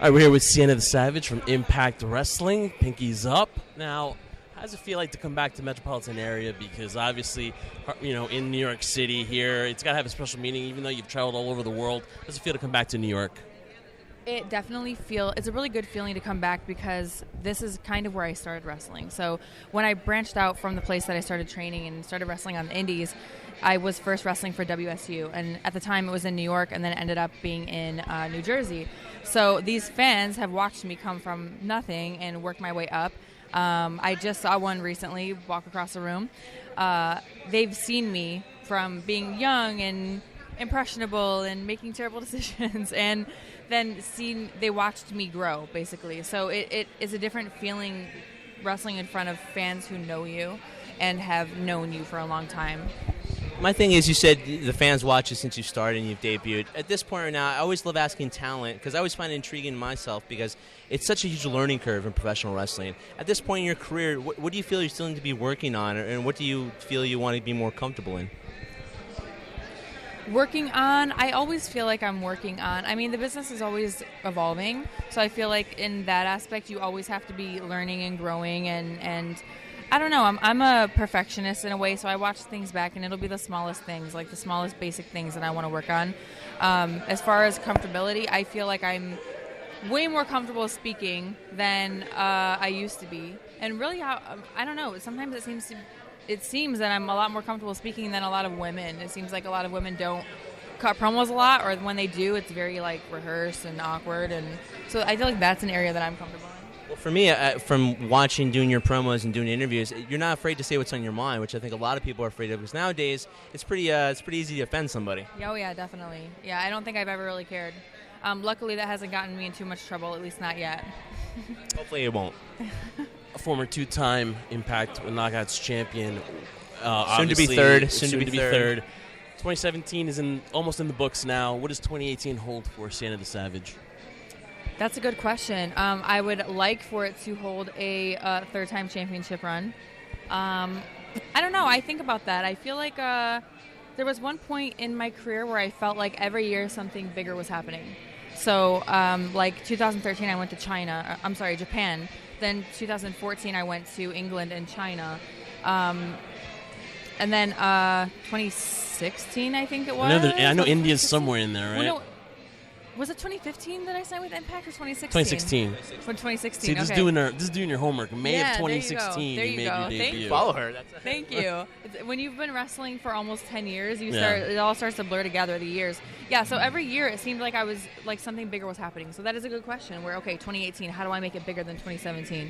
All right, we're here with Sienna the Savage from Impact Wrestling. Pinkies up. Now, how does it feel like to come back to the metropolitan area? Because obviously, in New York City here, it's got to have a special meaning, even though you've traveled all over the world. How does it feel to come back to New York? It definitely it's a really good feeling to come back because this is kind of where I started wrestling. So when I branched out from the place that I started training and started wrestling on the indies, I was first wrestling for WSU. And at the time it was in New York and then it ended up being in New Jersey. So these fans have watched me come from nothing and work my way up. I just saw one recently walk across the room. They've seen me from being young and impressionable and making terrible decisions, and then they watched me grow, basically. So it is a different feeling wrestling in front of fans who know you and have known you for a long time. My thing is, you said the fans watch you since you started and you've debuted. At this point right now, I always love asking talent because I always find it intriguing myself because it's such a huge learning curve in professional wrestling. At this point in your career, what do you feel you still need to be working on, and what do you feel you want to be more comfortable in? Working on, I always feel like I'm working on. I mean, the business is always evolving, so I feel like in that aspect, you always have to be learning and growing, and I don't know, I'm a perfectionist in a way, so I watch things back, and it'll be the smallest things, like the smallest basic things that I want to work on. As far as comfortability, I feel like I'm way more comfortable speaking than I used to be, and really, I don't know, sometimes it seems that I'm a lot more comfortable speaking than a lot of women. It seems like a lot of women don't cut promos a lot, or when they do, it's very rehearsed and awkward. And so I feel like that's an area that I'm comfortable in. Well, for me, from doing your promos and doing interviews, you're not afraid to say what's on your mind, which I think a lot of people are afraid of. Because nowadays, it's pretty easy to offend somebody. Oh yeah, definitely. Yeah, I don't think I've ever really cared. Luckily, that hasn't gotten me in too much trouble, at least not yet. Hopefully, it won't. A former two-time Impact Knockouts champion. Soon to be third. 2017 is almost in the books now. What does 2018 hold for Sienna the Savage? That's a good question. I would like for it to hold a third-time championship run. I don't know. I think about that. I feel like there was one point in my career where I felt like every year something bigger was happening. So, 2013, I went to Japan. Then 2014, I went to England and China. And then 2016, I think it was. I know India's somewhere in there, right? Well, no, was it 2015 that I signed with Impact, or 2016? 2016. When 2016, See, this is doing your homework. May of 2016, there you made go. your debut. Follow her. Thank you. When you've been wrestling for almost 10 years, it all starts to blur together the years. Yeah, so every year it seemed like I was something bigger was happening. So that is a good question. 2018, how do I make it bigger than 2017?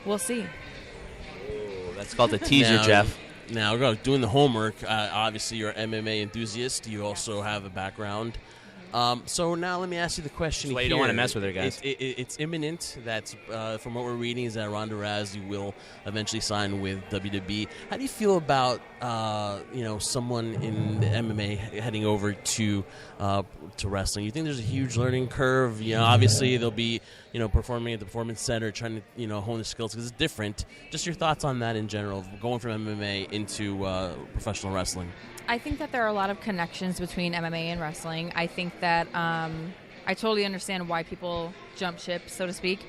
We'll see. Ooh, that's called a teaser, Jeff. Now, doing the homework, obviously you're an MMA enthusiast. You also have a background. So now let me ask you the question. That's why here. you don't want to mess with her, guys. It's imminent. That's from what we're reading is that Ronda Rousey will eventually sign with WWE. How do you feel about someone in the MMA heading over to wrestling? You think there's a huge learning curve? Obviously they'll be performing at the Performance Center, trying to hone their skills because it's different. Just your thoughts on that in general, going from MMA into professional wrestling. I think that there are a lot of connections between MMA and wrestling. I think that I totally understand why people jump ship, so to speak.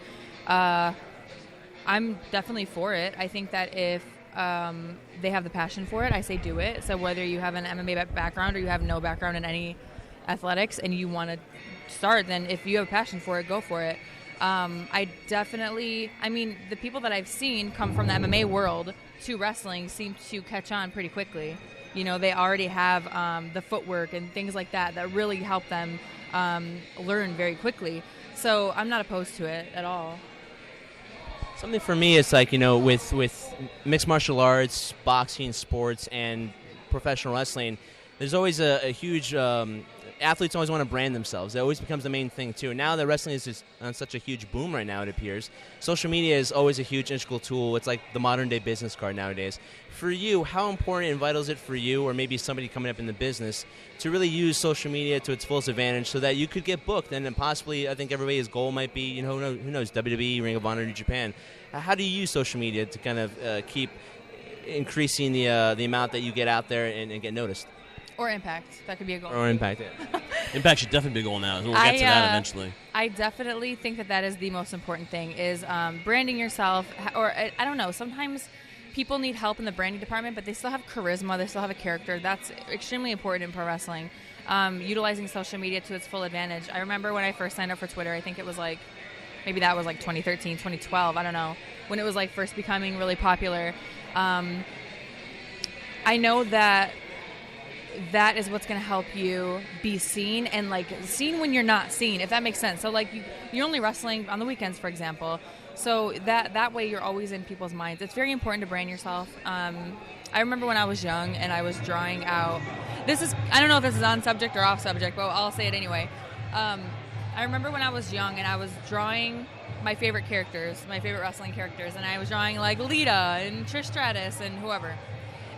I'm definitely for it. I think that if they have the passion for it, I say do it. So whether you have an MMA background or you have no background in any athletics and you want to start, then if you have a passion for it, go for it. The people that I've seen come from the MMA world to wrestling seem to catch on pretty quickly. They already have the footwork and things like that really help them learn very quickly. So I'm not opposed to it at all. Something for me is with mixed martial arts, boxing, sports, and professional wrestling, there's always a huge athletes always want to brand themselves. It always becomes the main thing, too. Now that wrestling is just on such a huge boom right now, it appears, social media is always a huge integral tool. It's like the modern-day business card nowadays. For you, how important and vital is it for you, or maybe somebody coming up in the business, to really use social media to its fullest advantage so that you could get booked and then possibly, I think everybody's goal might be, who knows, WWE, Ring of Honor, New Japan. How do you use social media to kind of keep increasing the amount that you get out there and get noticed? Or Impact. That could be a goal. Or Impact, yeah. Impact should definitely be a goal now. We'll get to that eventually. I definitely think that is the most important thing is branding yourself. Or I don't know. Sometimes people need help in the branding department, but they still have charisma. They still have a character. That's extremely important in pro wrestling. Utilizing social media to its full advantage. I remember when I first signed up for Twitter, I think it was maybe that was 2013, 2012, I don't know, when it was first becoming really popular. I know that is what's going to help you be seen and seen when you're not seen, if that makes sense. So you're only wrestling on the weekends, for example. So that way you're always in people's minds. It's very important to brand yourself. I remember when I was young and I was drawing out. I don't know if this is on subject or off subject, but I'll say it anyway. I remember when I was young and I was drawing my favorite characters, my favorite wrestling characters, and I was drawing Lita and Trish Stratus and whoever.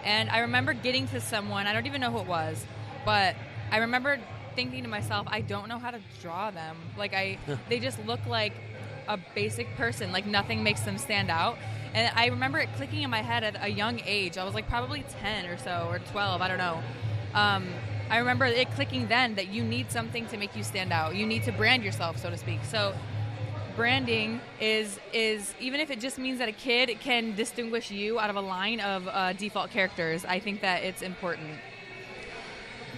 And I remember getting to someone, I don't even know who it was, but I remember thinking to myself, I don't know how to draw them. They just look like a basic person, nothing makes them stand out. And I remember it clicking in my head at a young age. I was probably 10 or so, or 12, I don't know. I remember it clicking then that you need something to make you stand out. You need to brand yourself, so to speak. So branding is even if it just means that a kid can distinguish you out of a line of default characters, I think that it's important.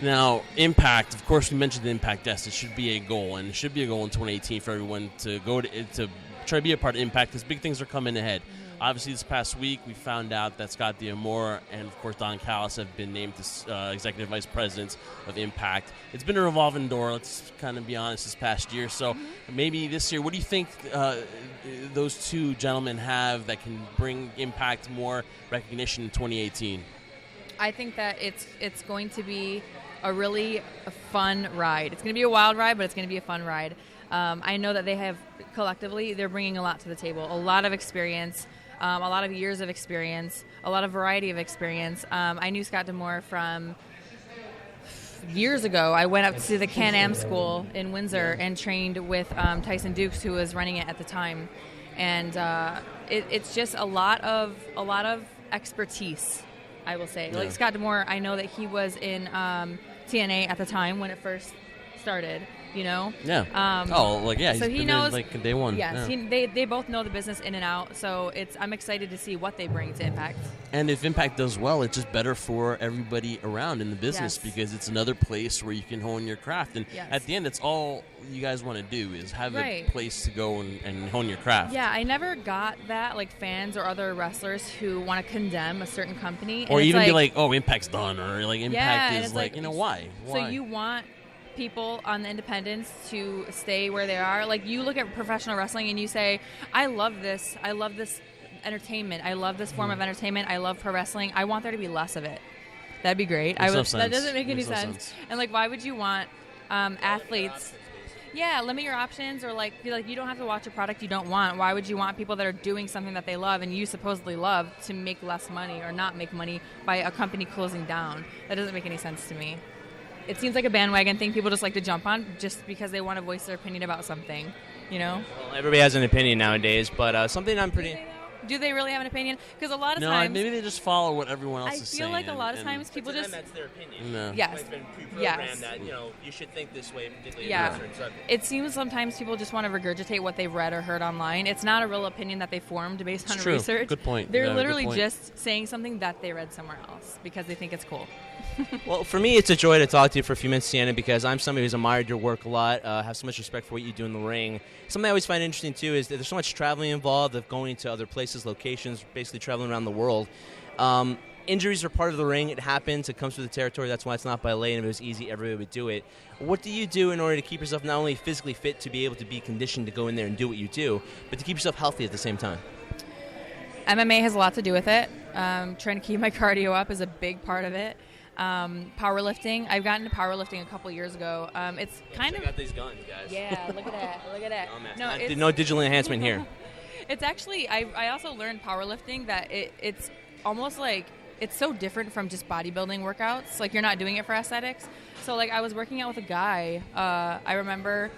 Now, Impact, of course, we mentioned the Impact Desk. It should be a goal, and it should be a goal in 2018 for everyone to go to try to be a part of Impact because big things are coming ahead. Obviously, this past week, we found out that Scott D'Amore and, of course, Don Callis have been named as Executive Vice Presidents of Impact. It's been a revolving door, let's kind of be honest, this past year. So maybe this year, what do you think those two gentlemen have that can bring Impact more recognition in 2018? I think that it's going to be a really fun ride. It's going to be a wild ride, but it's going to be a fun ride. I know that they have, collectively, they're bringing a lot to the table, a lot of experience. A lot of years of experience, a lot of variety of experience. I knew Scott D'Amore from years ago. I went up to the Can-Am school in Windsor and trained with Tyson Dukes, who was running it at the time. And it's just a lot of expertise, I will say. Yeah. Scott D'Amore, I know that he was in TNA at the time when it first started. Yeah. So he knows day one. Yes, yeah. They both know the business in and out. So I'm excited to see what they bring to Impact. And if Impact does well, it's just better for everybody around in the business because it's another place where you can hone your craft. And at the end, it's all you guys want to do is have a place to go and hone your craft. Yeah, I never got that fans or other wrestlers who want to condemn a certain company or even be oh, Impact's done, or Impact is why? So you want people on the independents to stay where they are. You look at professional wrestling and you say, I love this entertainment, I love this form of entertainment, I love pro wrestling, I want there to be less of it. That'd be great. That doesn't make any sense. And why would you want athletes limit your options, or be you don't have to watch a product you don't want. Why would you want people that are doing something that they love and you supposedly love to make less money or not make money by a company closing down? That doesn't make any sense to me. It seems like a bandwagon thing people just like to jump on just because they want to voice their opinion about something, Well, everybody has an opinion nowadays, but something I'm pretty... Do they really have an opinion? Because a lot of times... maybe they just follow what everyone else is saying. I feel like a lot of times people just... that's their opinion. No. Yes. It's been pre-programmed that, you should think this way, particularly in a certain subject. It seems sometimes people just want to regurgitate what they've read or heard online. It's not a real opinion that they formed based on research. Good point. They're literally just saying something that they read somewhere else because they think it's cool. Well, for me, it's a joy to talk to you for a few minutes, Sienna, because I'm somebody who's admired your work a lot, have so much respect for what you do in the ring. Something I always find interesting, too, is that there's so much traveling involved, of going to other places, locations, basically traveling around the world. Injuries are part of the ring. It happens. It comes with the territory. That's why it's not by lane. If it was easy, everybody would do it. What do you do in order to keep yourself not only physically fit to be able to be conditioned to go in there and do what you do, but to keep yourself healthy at the same time? MMA has a lot to do with it. Trying to keep my cardio up is a big part of it. Powerlifting. I've gotten into powerlifting a couple years ago. It's kind of... Check out these guns, guys. Yeah, look at that. Look at that. No digital enhancement here. It's actually... I also learned powerlifting that it's almost it's so different from just bodybuilding workouts. You're not doing it for aesthetics. So, I was working out with a guy. I remember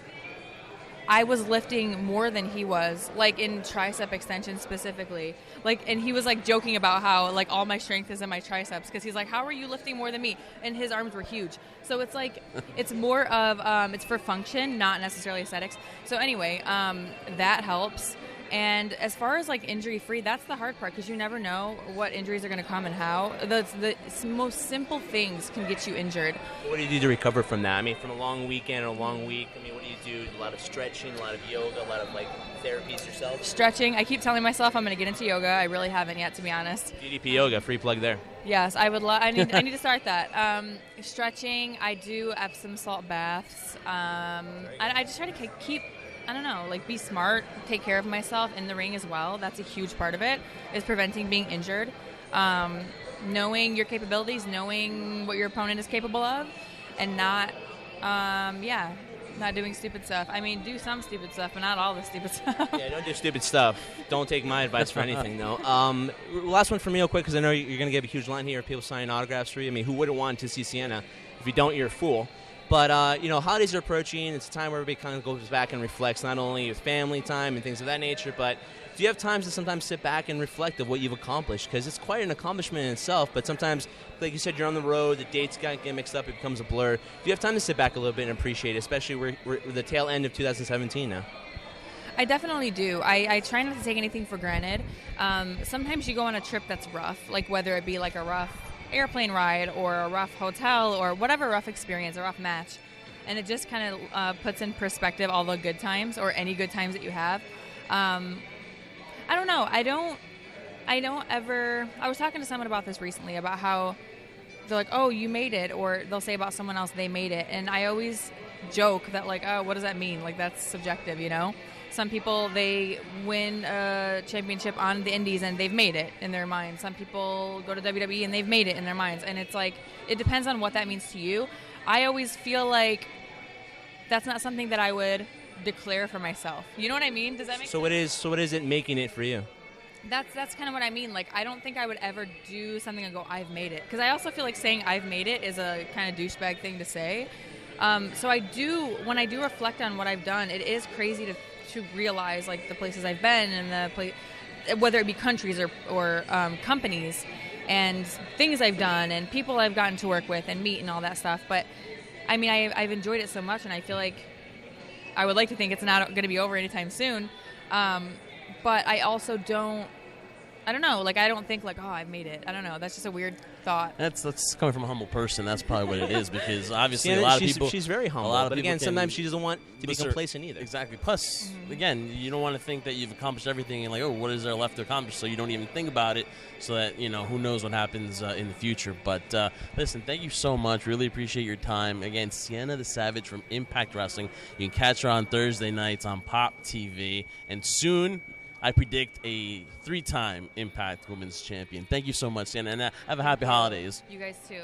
I was lifting more than he was, like in tricep extension specifically. Like, and he was like joking about how like all my strength is in my triceps because he's like, "How are you lifting more than me?" And his arms were huge. So it's like it's more of it's for function, not necessarily aesthetics. So anyway, that helps. And as far as like injury free, that's the hard part because you never know what injuries are going to come and how. The most simple things can get you injured. What do you do to recover from that? I mean, from a long weekend or a long week, I mean, what do you do? A lot of stretching, a lot of yoga, a lot of like therapies yourself? Stretching. I keep telling myself I'm going to get into yoga. I really haven't yet, to be honest. DDP yoga, free plug there. Yes, I would. I need to start that. Stretching. I do Epsom salt baths. I just try to keep. I don't know, like be smart, take care of myself in the ring as well. That's a huge part of it, is preventing being injured. Knowing your capabilities, knowing what your opponent is capable of, and not doing stupid stuff. I mean, do some stupid stuff, but not all the stupid stuff. Yeah, don't do stupid stuff. Don't take my advice for anything, though. Last one for me real quick, because I know you're going to get a huge line here of people signing autographs for you. I mean, who wouldn't want to see Sienna? If you don't, you're a fool. But, holidays are approaching. It's a time where everybody kind of goes back and reflects, not only with family time and things of that nature, but do you have times to sometimes sit back and reflect of what you've accomplished? Because it's quite an accomplishment in itself, but sometimes, like you said, you're on the road, the dates get mixed up, it becomes a blur. Do you have time to sit back a little bit and appreciate it, especially we're the tail end of 2017 now? I definitely do. I try not to take anything for granted. Sometimes you go on a trip that's rough, like whether it be like a rough airplane ride or a rough hotel or whatever rough experience, a rough match, and it just kind of puts in perspective all the good times or any good times that you have. I don't know. I don't ever. I was talking to someone about this recently about how they're like, "Oh, you made it," or they'll say about someone else, "They made it," and I always joke that like, "Oh, what does that mean?" Like that's subjective, you know. Some people, they win a championship on the indies and they've made it in their mind. Some people go to WWE and they've made it in their minds. And it's like, it depends on what that means to you. I always feel like that's not something that I would declare for myself. You know what I mean? Does that make sense? So what is it making it for you? That's kind of what I mean. Like, I don't think I would ever do something and go, I've made it. Because I also feel like saying I've made it is a kind of douchebag thing to say. So when I do reflect on what I've done, it is crazy to realize like the places I've been and whether it be countries or companies and things I've done and people I've gotten to work with and meet and all that stuff. But I mean, I've enjoyed it so much, and I feel like I would like to think it's not going to be over anytime soon. But I also don't know. Like, I don't think like, oh, I've made it. I don't know. That's just a weird thought. That's coming from a humble person. That's probably what it is, because obviously Yeah, a lot of people. She's very humble, but again, sometimes she doesn't want to be complacent either. Exactly. Plus, again, you don't want to think that you've accomplished everything and like, oh, what is there left to accomplish? So you don't even think about it, so that, who knows what happens in the future. But listen, thank you so much. Really appreciate your time. Again, Sienna the Savage from Impact Wrestling. You can catch her on Thursday nights on Pop TV, and soon I predict a 3-time Impact Women's Champion. Thank you so much, Sienna, and have a happy holidays. You guys too.